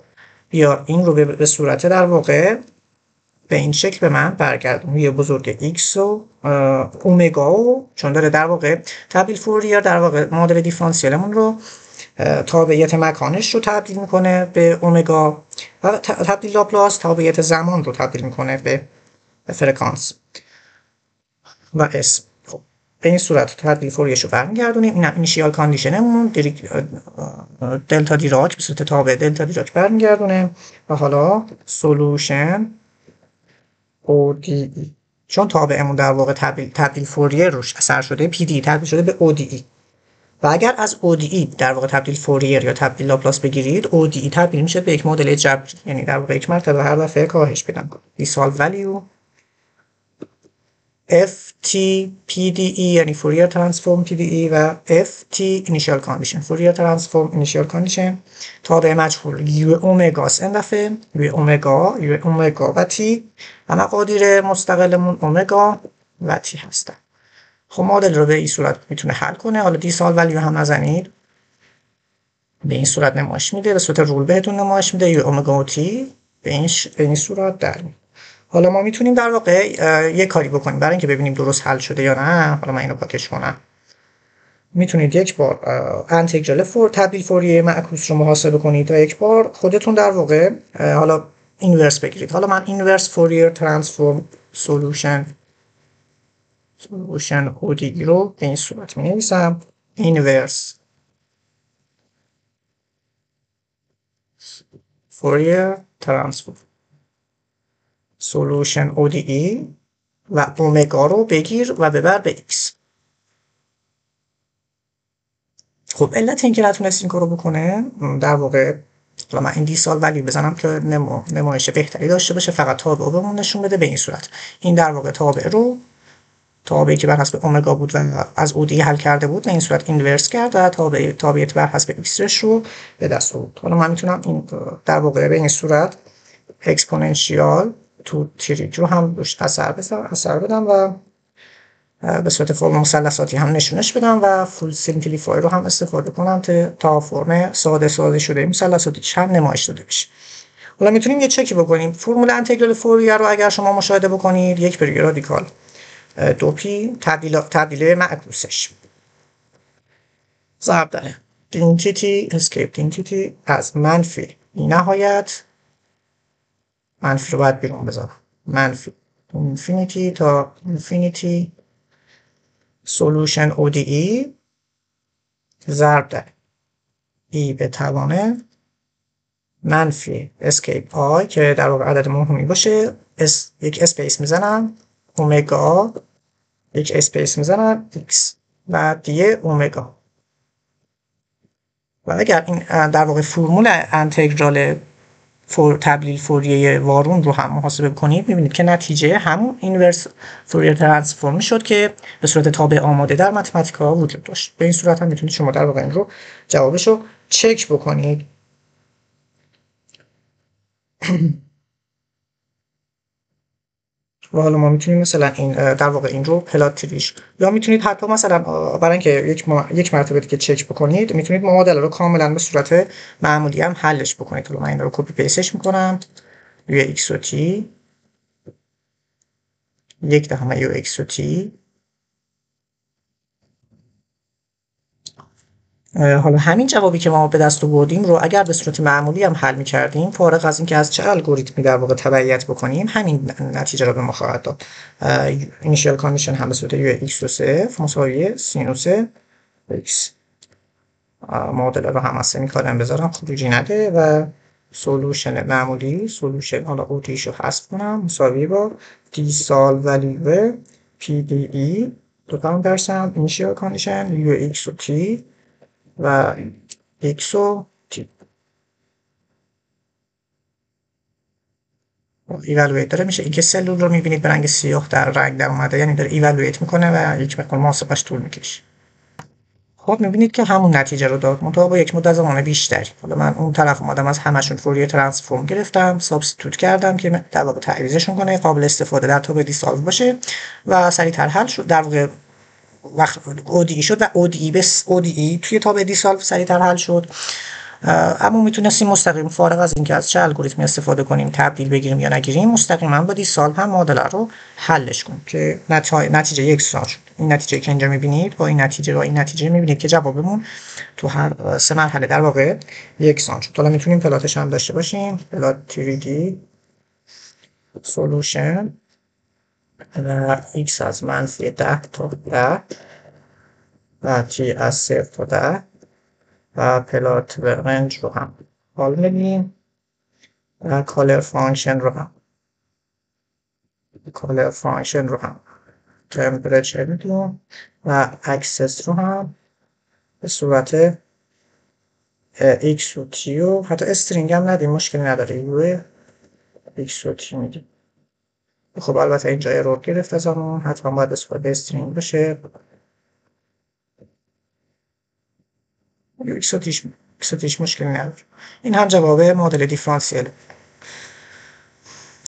بیا این رو به صورت در واقع به این شکل به من برگردون. یه بزرگ ایکس و اومگا و چون داره در واقع تبدیل فوریر در واقع مدل دیفرانسیلمون رو تابعیت مکانش رو تبدیل میکنه به اومگا و تبدیل لاپلاس تابعیت زمان رو تبدیل میکنه به فرکانس و اسم. خب به این صورت تبدیل فوریرش رو برمیگردونیم. این اینیشیال کاندیشنمون دلتا دیراک به صورت تابع دلتا دیراک برمیگردونه و حالا سولوشن ODE چون تابعمون در واقع تبدیل فوریر روش اثر شده PD تبدیل شده به ODE و اگر از ODE در واقع تبدیل فوریر یا تبدیل لاپلاس بگیرید ODE تبدیل میشه به یک مدل جبری، یعنی در واقع یک مرتبه هر دفعه کاهش بدن. دیسالو ولیو FT PDE یعنی فوریر ترانسفورم PDE و FT اینیشیال کاندیشن فوریر ترانسفورم اینیشیال کاندیشن تابع مجهول یو اومگا این دفعه یو اومگا و تی و مقادیر مستقلمون اومگا و تی هستن. خب مدل رو به این صورت میتونه حل کنه. حالا دیسال ولیو هم نزنید، به این صورت نمایش میده، به صورت رول بهتون نمایش میده یو اومگا و تی به این صورت در میاد. حالا ما میتونیم در واقع یک کاری بکنیم برای اینکه ببینیم درست حل شده یا نه. حالا من اینو پاکش کنم. میتونید یک بار انتگرال تبدیل فوریه معکوس رو محاسبه کنید و یک بار خودتون در واقع حالا اینورس بگیرید. حالا من اینورس فوریر ترانسفورم سولوشن ODE رو به این صورت می نویسم. اینورس فوریر ترانسفورم سولوشن ODE و اومگا رو بگیر و ببر به x. خب علت اینکه نتونست این کارو بکنه در واقع، حالا من این دیسال ولی بزنم که نمایش بهتری داشته باشه، فقط تابع رو بهمون نشون بده به این صورت. این در واقع تابعی که بر حسب اومگا بود و از ODE حل کرده بود، این صورت اینورس کرد و تابعیت بر حسب x رو به دست آورد. حالا من میتونم این در واقع به این صورت اکسپوننشیال تو تریک رو هم روش اثر بدم و به صورت فرم مثلثاتی هم نشونش بدم و فول سیمپلیفای رو هم استفاده کنم تا فرم ساده شده مثلثاتیش هم نمایش داده بشه. حالا میتونیم یه چکی بکنیم. فرمول انتگرال فوریر رو اگر شما مشاهده بکنید، یک بر رادیکال 2p تبدیل معکوسش ضرب در دینتیتی اسکیپ دینتیتی از منفی نهایت، منفی رو باید بیرون بذارم، منفی اینفینیتی تا اینفینیتی سولوشن ODE ضرب در ای به توان منفی اسکیپ آی که در واقع عدد مهمی باشه، یک اسپیس میزنم اومگا، یک اسپیس میزنم x و دیگه اومگا. و اگر این در واقع فرمول انتگرال تبدیل فوریه وارون رو هم محاسبه کنید، میبینید که نتیجه همون اینورس فوریر ترانسفورم شد که به صورت تابع آماده در متماتیکا وجود داشت. به این صورت هم میتونید شما در واقع این رو جوابش رو چک بکنید. و حالا ما میتونیم مثلا این در واقع این رو پلاتریش، یا میتونید حتی مثلا برای اینکه یک مرتبه دیگه چک بکنید، میتونید معادله رو کاملا به صورت معمولی هم حلش بکنید. حالا من این رو کپی پیستش میکنم، یو x و t یک دهم یو x و t حالا همین جوابی که ما به دست آوردیم رو اگر به صورت معمولی هم حل می‌کردیم، فارغ از اینکه از چه الگوریتمی در واقع تبعیت بکنیم، همین نتیجه رو به ما خواهد داد. اینیشیال کاندیشن هم به صورت یو ایکس و صفر مساوی سینوس ایکس. معادله رو هم از سمیکالن بذارم خروجی نده و سولوشن معمولی، سولوشن حالا اوتیش رو حذف کنم مساوی با دی سال ولیو پی دی ای دو تا هم درسم اینیشیال کاندیشن یو ایکس و تی و ایکس و تی ایوالویت داره میشه. اینکه سلول رو میبینید به رنگ سیاه در رنگ در اومده، یعنی داره ایوالویت میکنه و یک مقدار محاسبش طول میکشه. خب میبینید که همون نتیجه رو داد، منتها با یک مدت زمان بیشتری. حالا من اون طرف اومدم از همشون فوریر ترانسفورم گرفتم، سابستیتوت کردم که در واقع تعویضشون کنه، قابل استفاده در تابع دیسالو باشه و سریعتر حل شد. در واقع وقت ODE شد و ODE توی تابع دیسالو سریعتر حل شد. اما میتونستیم مستقیم فارغ از اینکه از چه الگوریتمی استفاده کنیم، تبدیل بگیریم یا نگیریم، مستقیما با دیسالو هم معادله رو حلش کنیم که نتیجه یکسان شد. این نتیجه که اینجا میبینید با این نتیجه میبینید که جوابمون تو هر سه مرحله در واقع یکسان شد. حالا میتونیم پلاتش هم داشته باشیم، پلات 3D سولوشن و x از منفی 10 تا 10 و t از 0 تا 10 و پلات و رنج رو هم حال میدیم و کالر فانکشن رو هم تمپرچر میدیم و اکسس رو هم به صورت x و t و حتی استرینگ هم ندیم، مشکلی نداره، یو x و t میدیم. خب البته اینجا ایرور گرفت ازمون، حتما باید به صورت استرینگ باشه. x و tش مشکلی نداره. این هم جواب معادله دیفرانسیل